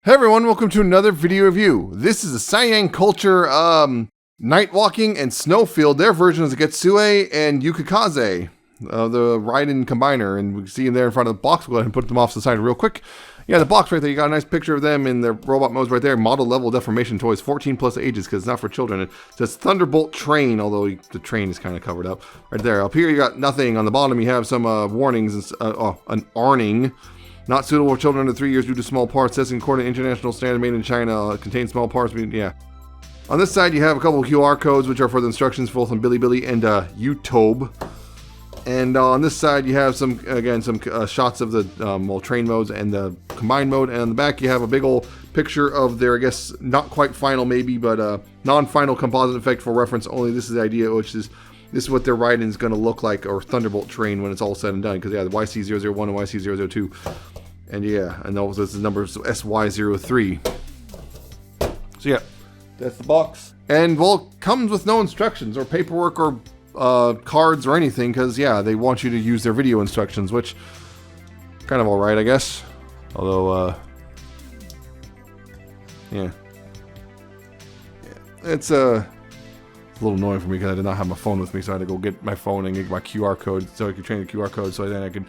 Hey everyone, welcome to another video review. This is a Siyang culture, Night Walking and Snowfield, their version of the Getsue and Yukikaze, the Raiden combiner, and we can see them there in front of the box. We'll go ahead and put them off to the side real quick. Yeah, the box right there, you got a nice picture of them in their robot modes right there. Model level deformation toys, 14 plus ages, because it's not for children. It says Thunderbolt Train, although the train is kind of covered up. Right there, up here you got nothing. On the bottom you have some warnings, an warning. Not suitable for children under 3 years due to small parts. Testing according to international standard made in China. Contains small parts. Yeah. On this side, you have a couple of QR codes, which are for the instructions both on Bilibili and YouTube. And on this side, you have some shots of the train modes and the combined mode. And on the back, you have a big old picture of their, I guess, not quite final maybe, but non-final composite effect for reference only. This is the idea, which is this is what their Raiden is going to look like, or Thunderbolt Train, when it's all said and done. Because, yeah, the YC-001 and YC-002. And, yeah, and this is the number SY-03. So, yeah, that's the box. And, well, it comes with no instructions or paperwork or cards or anything. Because, yeah, they want you to use their video instructions, which kind of alright, I guess. Although, yeah. It's a little annoying for me because I did not have my phone with me, so I had to go get my phone and get my QR code so I could change the QR code so then I could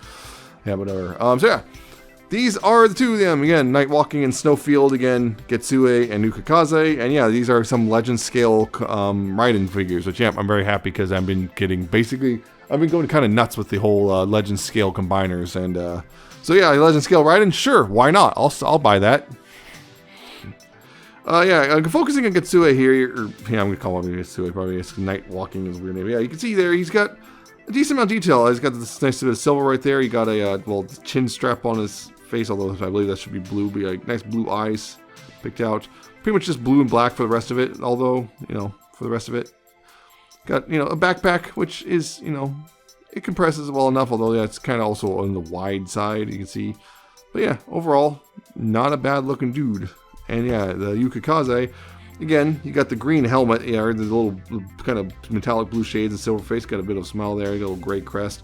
have whatever. So yeah, these are the two of them. Again, Night Walking and Snowfield, again, Getsue and Yukikaze. And yeah, these are some legend scale Raiden figures, which yeah, I'm very happy because I've been getting I've been going kind of nuts with the whole legend scale combiners. And so yeah, legend scale Raiden, sure, why not? I'll buy that. Yeah, focusing on Getsue here, yeah, I'm going to call him Getsue, probably it's Night Walking is a weird name. Yeah, you can see there, he's got a decent amount of detail. He's got this nice bit of silver right there. He got a, chin strap on his face, although I believe that should be blue, but like nice blue eyes picked out. Pretty much just blue and black for the rest of it, although, for the rest of it. Got, a backpack, which is, it compresses well enough, although, yeah, it's kind of also on the wide side, you can see. But yeah, overall, not a bad looking dude. And yeah, the Yukikaze, again, you got the green helmet, yeah, the little kind of metallic blue shades and silver face, got a bit of a smile there, a little gray crest.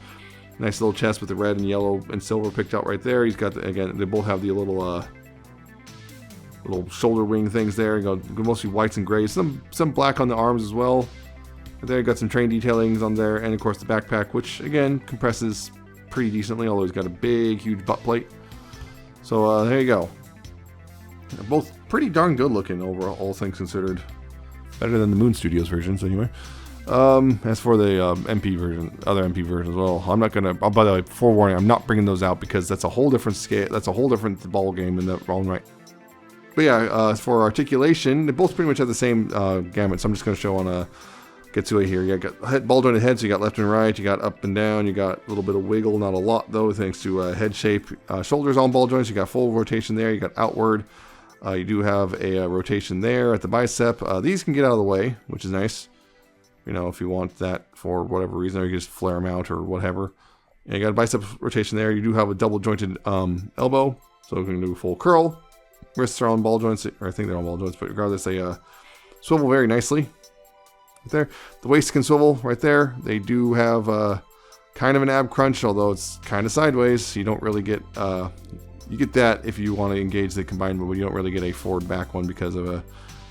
Nice little chest with the red and yellow and silver picked out right there. He's got, again, they both have the little shoulder wing things there. You got mostly whites and grays, some black on the arms as well. But there you got some train detailings on there, and of course the backpack, which again compresses pretty decently, although he's got a big, huge butt plate. So there you go. They're both pretty darn good looking overall, all things considered. Better than the Moon Studios versions, anyway. As for the MP version, other MP versions as well, I'm not gonna. Oh, by the way, forewarning, I'm not bringing those out because that's a whole different scale. That's a whole different ball game in their own right. But yeah, as for articulation, they both pretty much have the same gamut. So I'm just gonna show on a Getsue here. You got ball jointed head, so you got left and right. You got up and down. You got a little bit of wiggle, not a lot though, thanks to head shape. Shoulders on ball joints. You got full rotation there. You got outward. You do have a rotation there at the bicep. These can get out of the way, which is nice. If you want that for whatever reason, or you just flare them out or whatever. And you got a bicep rotation there. You do have a double jointed elbow, so you can do full curl. Wrists are on ball joints, or I think they're on ball joints, but regardless, they swivel very nicely. Right there, the waist can swivel right there. They do have kind of an ab crunch, although it's kind of sideways. So you don't really get. You get that if you want to engage the combined mode, but you don't really get a forward back one because of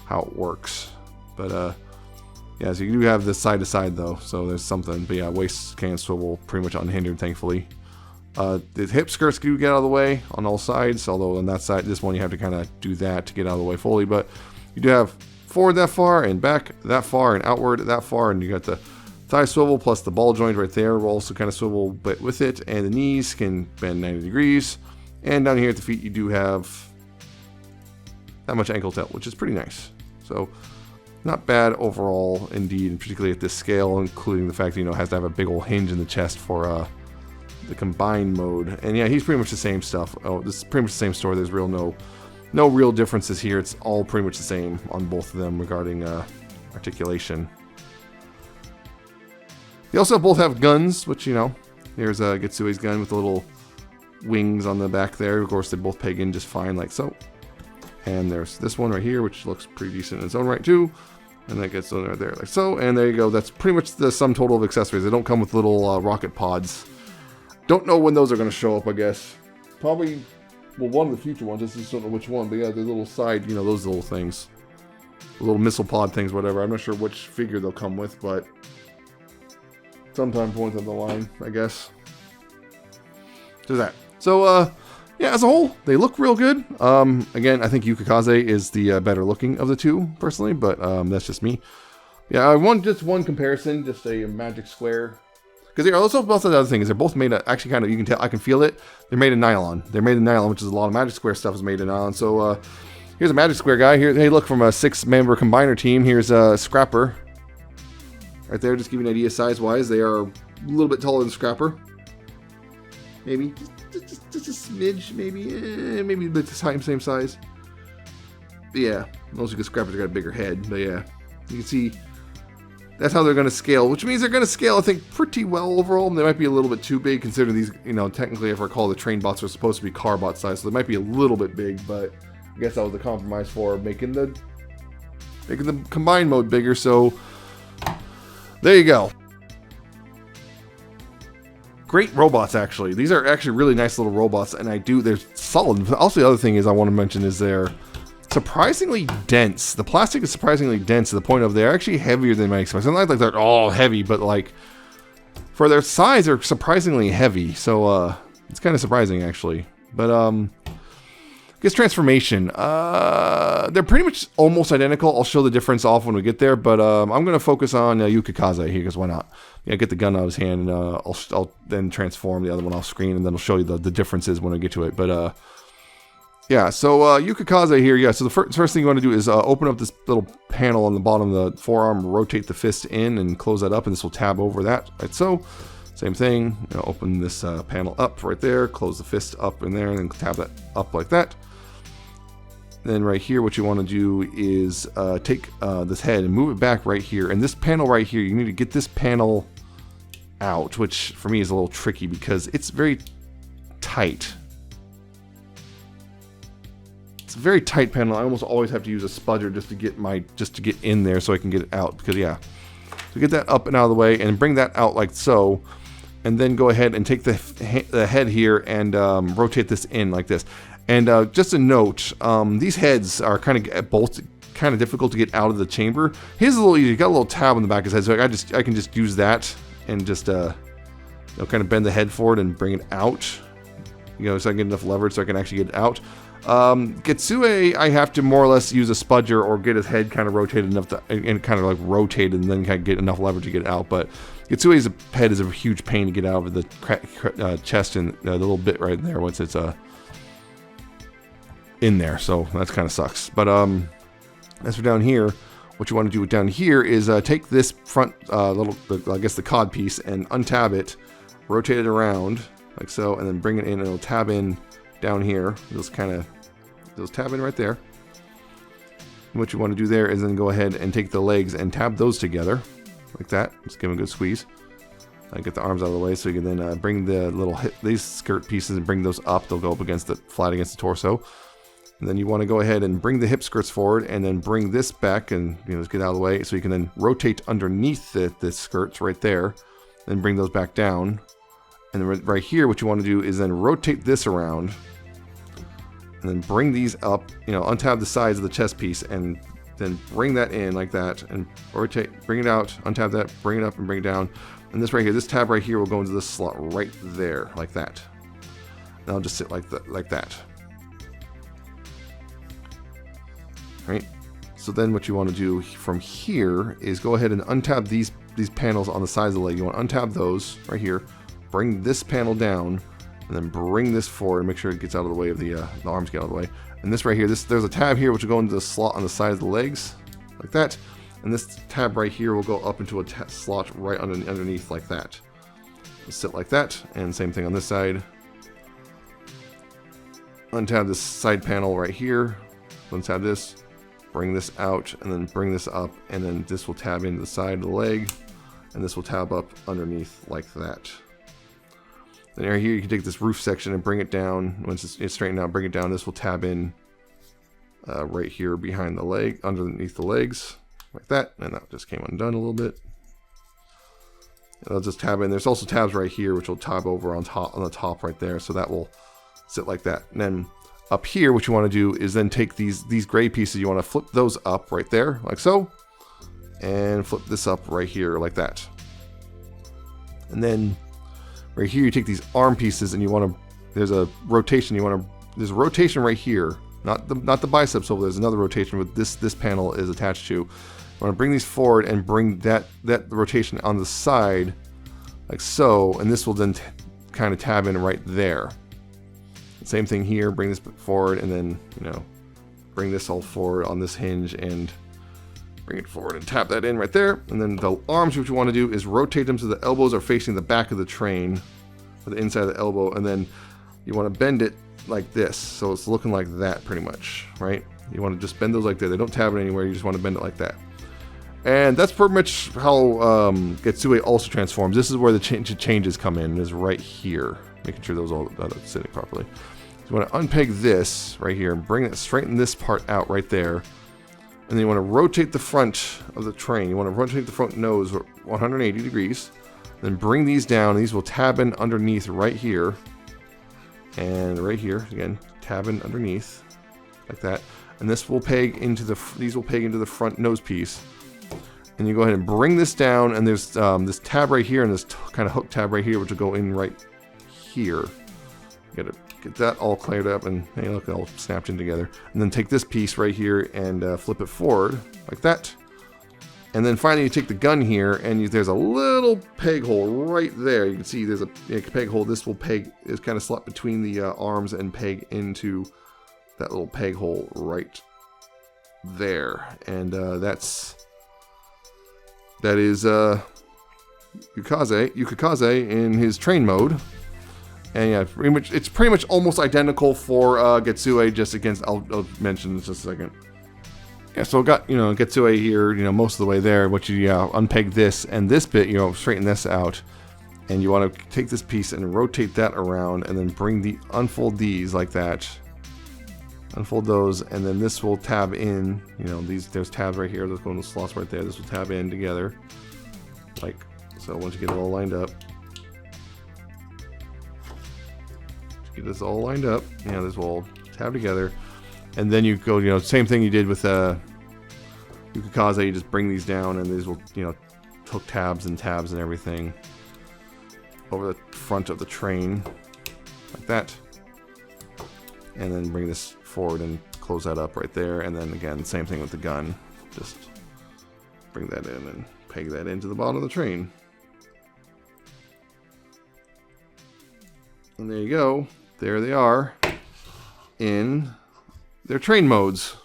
how it works. But yeah, so you do have this side to side though, so there's something. But yeah, waist can swivel pretty much unhindered, thankfully. The hip skirts do get out of the way on all sides, although on that side, this one you have to kind of do that to get out of the way fully. But you do have forward that far and back that far and outward that far, and you got the thigh swivel plus the ball joint right there will also kind of swivel, but with it, and the knees can bend 90 degrees. And down here at the feet, you do have that much ankle tilt, which is pretty nice. So, not bad overall, indeed, and particularly at this scale, including the fact that, it has to have a big old hinge in the chest for the combined mode. And yeah, he's pretty much the same stuff. Oh, this is pretty much the same story. There's no real differences here. It's all pretty much the same on both of them regarding articulation. They also both have guns, which, here's Getsue's gun with a little wings on the back there. Of course, they both peg in just fine, like so. And there's this one right here, which looks pretty decent in its own right too. And that gets on right there, like so. And there you go. That's pretty much the sum total of accessories. They don't come with little rocket pods. Don't know when those are going to show up, I guess. Probably Well, one of the future ones. I just don't know which one. But yeah, the little side, you know, those little things. The little missile pod things, whatever. I'm not sure which figure they'll come with, but sometime point on the line, I guess. So that. So, yeah, as a whole, they look real good. Again, I think Yukikaze is the better looking of the two, personally, but that's just me. Yeah, just one comparison, just a magic square. Because they're also both of the other things. They're both made of, actually kind of, you can tell, I can feel it. They're made of nylon. They're made of nylon, which is a lot of magic square stuff is made of nylon. So here's a magic square guy. Here, hey, look, from a 6-member combiner team. Here's a Scrapper. Right there, just give you an idea size-wise. They are a little bit taller than Scrapper. Maybe just a smidge, maybe a bit the same size. But yeah, mostly because Scrapper's got a bigger head. But yeah, you can see. That's how they're going to scale, which means they're going to scale, I think, pretty well overall. They might be a little bit too big, considering these, you know, technically, if I recall, the train bots are supposed to be car bot size, so they might be a little bit big, but I guess that was the compromise for making the combined mode bigger, so there you go. Great robots, actually. These are actually really nice little robots, and they're solid. Also, the other thing is I want to mention is they're surprisingly dense. The plastic is surprisingly dense to the point of they're actually heavier than my expectation. Not like they're all heavy, but like for their size, they're surprisingly heavy. So it's kind of surprising actually. But I guess transformation. They're pretty much almost identical. I'll show the difference off when we get there. But I'm gonna focus on Yukikaze here because why not? Yeah, get the gun out of his hand, and I'll then transform the other one off screen, and then I'll show you the differences when I get to it. But yeah, so Yukikaze here, yeah, so the first thing you want to do is open up this little panel on the bottom of the forearm, rotate the fist in and close that up, and this will tab over that, like so. Same thing, you know, open this panel up right there, close the fist up in there, and then tab that up like that. Then right here, what you want to do is take this head and move it back right here, and this panel right here, you need to get this panel out, which for me is a little tricky because it's very tight. It's a very tight panel. I almost always have to use a spudger just to get in there so I can get it out. Because yeah, so get that up and out of the way and bring that out like so, and then go ahead and take the head here and rotate this in like this. And just a note, these heads are kind of difficult to get out of the chamber. His is a little easy. You got a little tab on the back of his head, so I can just use that and just you know, kind of bend the head forward and bring it out. You know, so I can get enough leverage so I can actually get it out. Getsue, I have to more or less use a spudger or get his head kind of rotated enough to, and kind of like rotated and then kind of get enough leverage to get it out. But Getsue's head is a huge pain to get out of the chest and the little bit right there once it's in there. So that kind of sucks. But as for down here, what you want to do down here is take this front I guess the cod piece and untab it, rotate it around like so, and then bring it in and it'll tab in down here. Those tab in right there. And what you want to do there is then go ahead and take the legs and tab those together like that. Just give them a good squeeze. Get the arms out of the way so you can then bring the these skirt pieces and bring those up. They'll go up flat against the torso. And then you want to go ahead and bring the hip skirts forward and then bring this back and just get out of the way so you can then rotate underneath the skirts right there and bring those back down. And then right here, what you want to do is then rotate this around and then bring these up, untab the sides of the chest piece and then bring that in like that and rotate, bring it out, untab that, bring it up and bring it down. And this right here, this tab right here will go into this slot right there, like that. And I'll just sit like that. Right? So then what you want to do from here is go ahead and untab these panels on the sides of the leg. You want to untap those right here, bring this panel down, and then bring this forward and make sure it gets out of the way of the arms get out of the way. And this right here, there's a tab here which will go into the slot on the side of the legs, like that. And this tab right here will go up into a slot right underneath like that. It'll sit like that, and same thing on this side. Untab this side panel right here, untab this, bring this out, and then bring this up, and then this will tab into the side of the leg, and this will tab up underneath like that. Then right here you can take this roof section and bring it down. Once it's straightened out, bring it down. This will tab in right here behind the leg, underneath the legs, like that. And that just came undone a little bit. And I'll just tab in. There's also tabs right here which will tab over on the top right there. So that will sit like that. And then up here, what you want to do is then take these gray pieces, you want to flip those up right there, like so, and flip this up right here, like that. And then right here, you take these arm pieces, and you want to, there's a rotation, there's a rotation right here, not the biceps hole, there's another rotation with this panel is attached to. You want to bring these forward and bring that rotation on the side, like so, and this will then kind of tab in right there. Same thing here, bring this forward and then, you know, bring this all forward on this hinge and bring it forward and tap that in right there. And then the arms, what you want to do is rotate them so the elbows are facing the back of the train, or the inside of the elbow, and then you want to bend it like this. So it's looking like that pretty much, right? You want to just bend those like that. They don't tab it anywhere, you just want to bend it like that. And that's pretty much how Getsue also transforms. This is where the changes come in, is right here. Making sure those all sitting properly. So you want to unpeg this right here and bring it, straighten this part out right there. And then you want to rotate the front of the train. You want to rotate the front nose 180 degrees. Then bring these down. These will tab in underneath right here. And right here, again, tab in underneath like that. And this will peg into these will peg into the front nose piece. And you go ahead and bring this down, and there's this tab right here and this kind of hook tab right here, which will go in right here. You gotta get that all cleared up, and hey, look, all snapped in together. And then take this piece right here and flip it forward like that. And then finally, you take the gun here, and there's a little peg hole right there. You can see there's a peg hole. This will peg is kind of slot between the arms and peg into that little peg hole right there. And that is Yukikaze in his train mode. And yeah, it's pretty much almost identical for Getsue, just against, I'll mention in just a second. Yeah, so got, you know, Getsue here, you know, most of the way there. What you unpeg this and this bit, you know, straighten this out. And you want to take this piece and rotate that around, and then unfold these like that. Unfold those, and then this will tab in, you know, there's tabs right here, those go in the slots right there. This will tab in together, like so. Once you get it all lined up, get this all lined up, you know, this will all tab together, and then you go, you know, same thing you did with Yukikaze. You just bring these down, and these will, you know, hook tabs and everything over the front of the train, like that, and then bring this forward and close that up right there. And then again, same thing with the gun, just bring that in and peg that into the bottom of the train. And there you go, there they are in their train modes.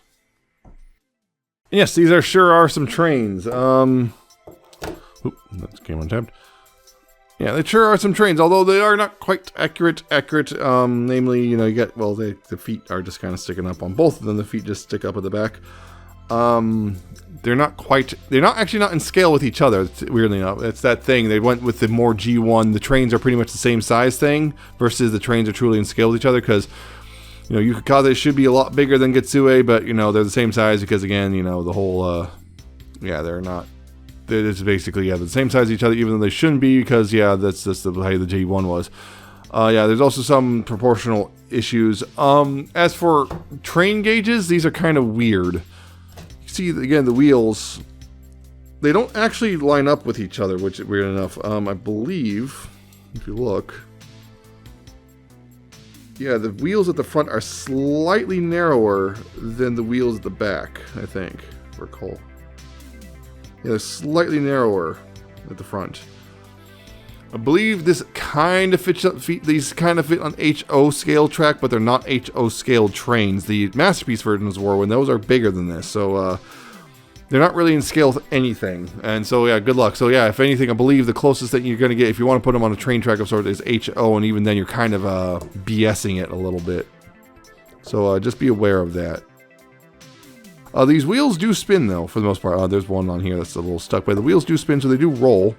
Yes, these sure are some trains. Oop, that's game untapped. Yeah, they sure are some trains, although they are not quite accurate. Namely, you know, you get, well, the feet are just kind of sticking up on both of them. The feet just stick up at the back. They're not actually not in scale with each other, weirdly enough. It's that thing, they went with the more G1. The trains are pretty much the same size thing, versus the trains are truly in scale with each other, because, you know, Yukikaze should be a lot bigger than Getsue, but, you know, they're the same size because, again, you know, the whole, yeah, they're not. It's basically, yeah, the same size as each other, even though they shouldn't be, because, yeah, that's just the way the G1 was. Yeah, there's also some proportional issues. As for train gauges, these are kind of weird. You see, again, the wheels, they don't actually line up with each other, which is weird enough. I believe, if you look, yeah, the wheels at the front are slightly narrower than the wheels at the back, I think, recall. Yeah, they're slightly narrower at the front. I believe this kind of fits. These kind of fit on HO scale track, but they're not HO scale trains. The Masterpiece versions were, when those are bigger than this. So they're not really in scale with anything. And so yeah, good luck. So yeah, if anything, I believe the closest that you're going to get, if you want to put them on a train track of sorts, is HO, and even then you're kind of BSing it a little bit. So just be aware of that. These wheels do spin, though, for the most part. There's one on here that's a little stuck, but the wheels do spin, so they do roll,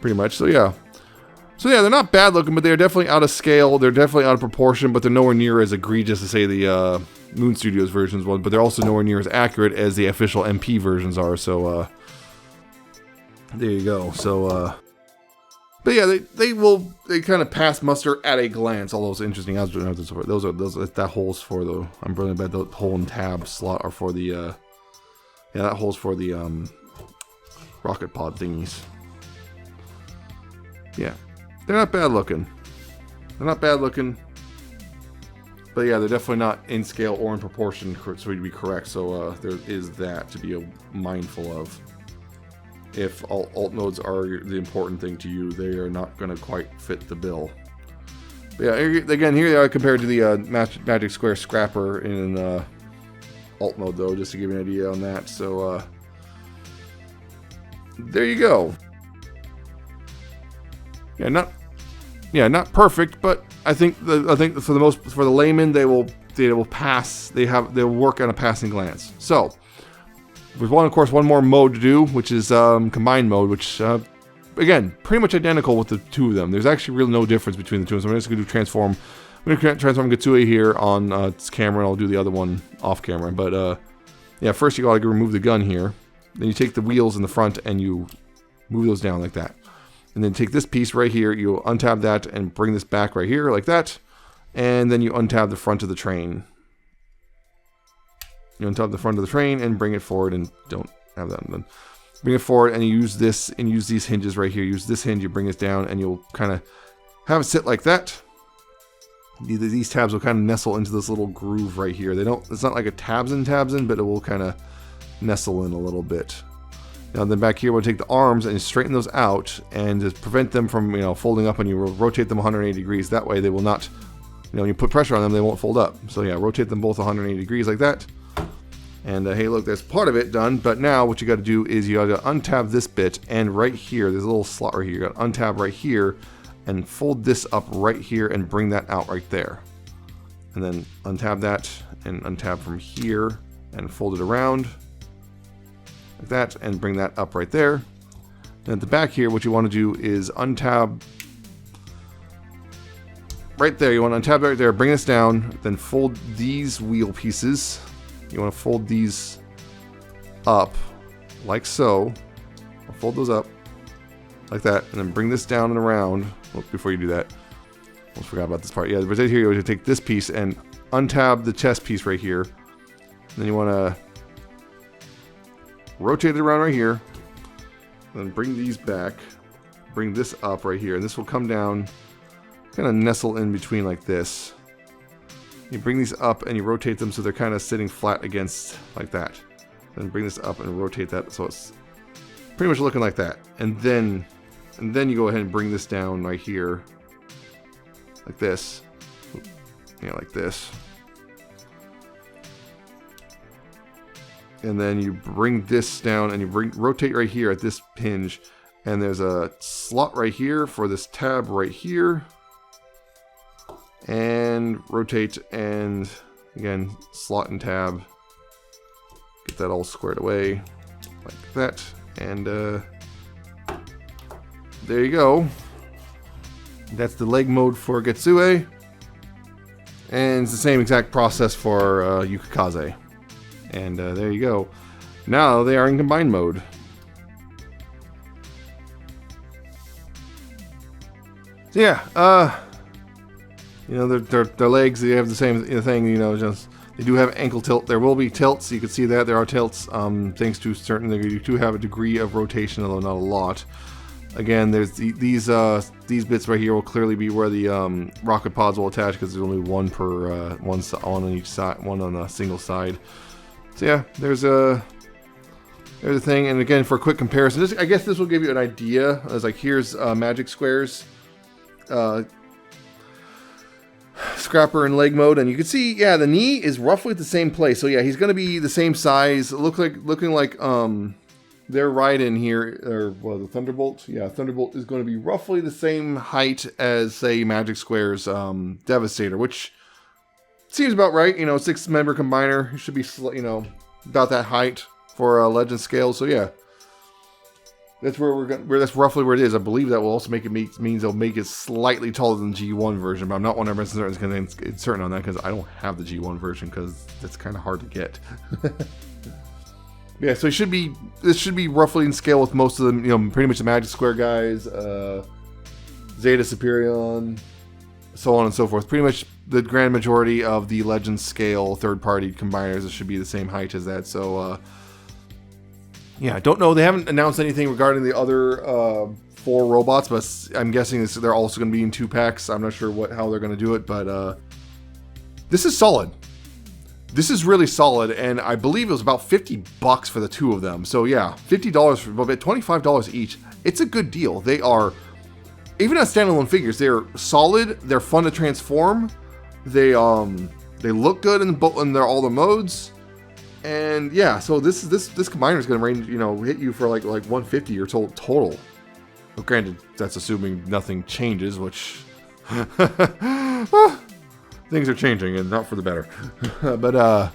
pretty much. So yeah, they're not bad looking, but they're definitely out of scale. They're definitely out of proportion, but they're nowhere near as egregious as, say, the Moon Studios versions was. But they're also nowhere near as accurate as the official MP versions are. So there you go. So But yeah, they kind of pass muster at a glance. All those interesting that hole's for the, I'm really bad, the hole and tab slot are for the yeah, that hole's for the rocket pod thingies. Yeah, they're not bad looking. They're not bad looking. But yeah, they're definitely not in scale or in proportion, so to be correct. So there is that to be mindful of. If alt nodes are the important thing to you, they are not going to quite fit the bill. But yeah, again, here they are compared to the Magic Square Scrapper in alt mode, though, just to give you an idea on that. So there you go. Yeah, not perfect, but I think for the layman, they will pass. They'll work on a passing glance. So. There's of course, one more mode to do, which is combined mode, which, again, pretty much identical with the two of them. There's actually really no difference between the two. So I'm just going to do transform. I'm going to transform Gatsue here on this camera, and I'll do the other one off camera. But, yeah, first you got to remove the gun here. Then you take the wheels in the front, and you move those down like that. And then take this piece right here, you untab that, and bring this back right here like that. And then you untab the front of the train. You untap the front of the train and bring it forward, and don't have that done. Bring it forward, and you use this, and use these hinges right here. Use this hinge, you bring it down, and you'll kind of have it sit like that. These tabs will kind of nestle into this little groove right here. It's not like a tabs in, but it will kind of nestle in a little bit. Now then back here, we'll take the arms and straighten those out, and just prevent them from folding up, and you rotate them 180 degrees. That way they will not, when you put pressure on them, they won't fold up. So yeah, rotate them both 180 degrees like that. And hey, look, there's part of it done, but now what you got to do is you got to untab this bit, and right here, there's a little slot right here. You got to untab right here, and fold this up right here, and bring that out right there. And then untab that, and untab from here, and fold it around like that, and bring that up right there. And at the back here, what you want to do is untab right there. You want to untab right there, bring this down, then fold these wheel pieces. You want to fold these up like so. I'll fold those up like that, and then bring this down and around. Well, before you do that, almost forgot about this part. Yeah, right here, you're going to take this piece and untab the chest piece right here. And then you want to rotate it around right here. Then bring these back. Bring this up right here. And this will come down, kind of nestle in between like this. You bring these up and you rotate them so they're kind of sitting flat against like that. Then bring this up and rotate that so it's pretty much looking like that. And then you go ahead and bring this down right here like this. Yeah, like this. And then you bring this down and you rotate right here at this hinge, and there's a slot right here for this tab right here. And rotate, and again, slot and tab. Get that all squared away like that. And there you go. That's the leg mode for Gatsue. And it's the same exact process for Yukikaze. And there you go. Now they are in combined mode. So yeah, their legs, they have the same thing, just they do have ankle tilt. There will be tilts, you can see that there are tilts, thanks to certain, you do have a degree of rotation, although not a lot. Again, there's these bits right here will clearly be where the rocket pods will attach, because there's only one per one on each side, one on a single side. So yeah, there's a thing. And again, for a quick comparison, I guess this will give you an idea. As like, here's Magic Square's Scrapper and leg mode, and you can see, yeah, the knee is roughly at the same place. So yeah, he's going to be the same size. Looking like their Raiden here, or the Thunderbolt. Yeah, Thunderbolt is going to be roughly the same height as, say, Magic Square's Devastator, which seems about right. 6-member combiner. It should be, about that height for Legend scale. So yeah, that's that's roughly where it is. I believe that will also make it means they'll make it slightly taller than the G1 version, but I'm not 100% certain on that, because I don't have the G1 version, because that's kind of hard to get. Yeah, so this should be roughly in scale with most of them. Pretty much the Magic Square guys. Zeta Superion, so on and so forth. Pretty much the grand majority of the Legends scale third-party combiners should be the same height as that. So, yeah, I don't know. They haven't announced anything regarding the other 4 robots, but I'm guessing they're also going to be in 2 packs. I'm not sure how they're going to do it, but this is solid. This is really solid, and I believe it was about $50 for the 2 of them. So yeah, $50 for about $25 each. It's a good deal. They are, even as standalone figures, they're solid. They're fun to transform. They look good in all the modes. And yeah, so this combiner is going to range, hit you for like 150 or total. But granted, that's assuming nothing changes, which things are changing and not for the better. But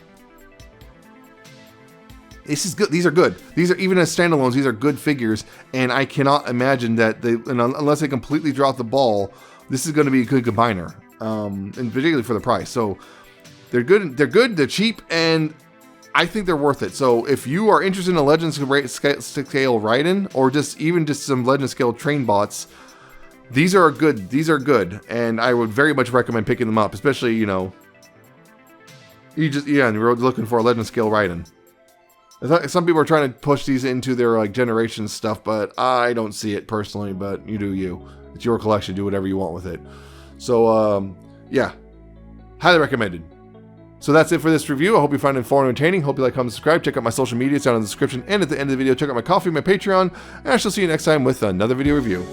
this is good. These are good. These are, even as standalones, these are good figures, and I cannot imagine that unless they completely drop the ball, this is going to be a good combiner, and particularly for the price. So they're good. They're cheap, and I think they're worth it. So if you are interested in a Legend scale Raiden, or just some Legend scale train bots, these are good, and I would very much recommend picking them up, especially, you're looking for a Legend scale Raiden. Some people are trying to push these into their generation stuff, but I don't see it personally, but you do you. It's your collection, do whatever you want with it. So, yeah, highly recommended. So that's it for this review. I hope you find it informative and entertaining. Hope you like, comment, subscribe. Check out my social media. It's down in the description. And at the end of the video, check out my Ko-fi, my Patreon. And I shall see you next time with another video review.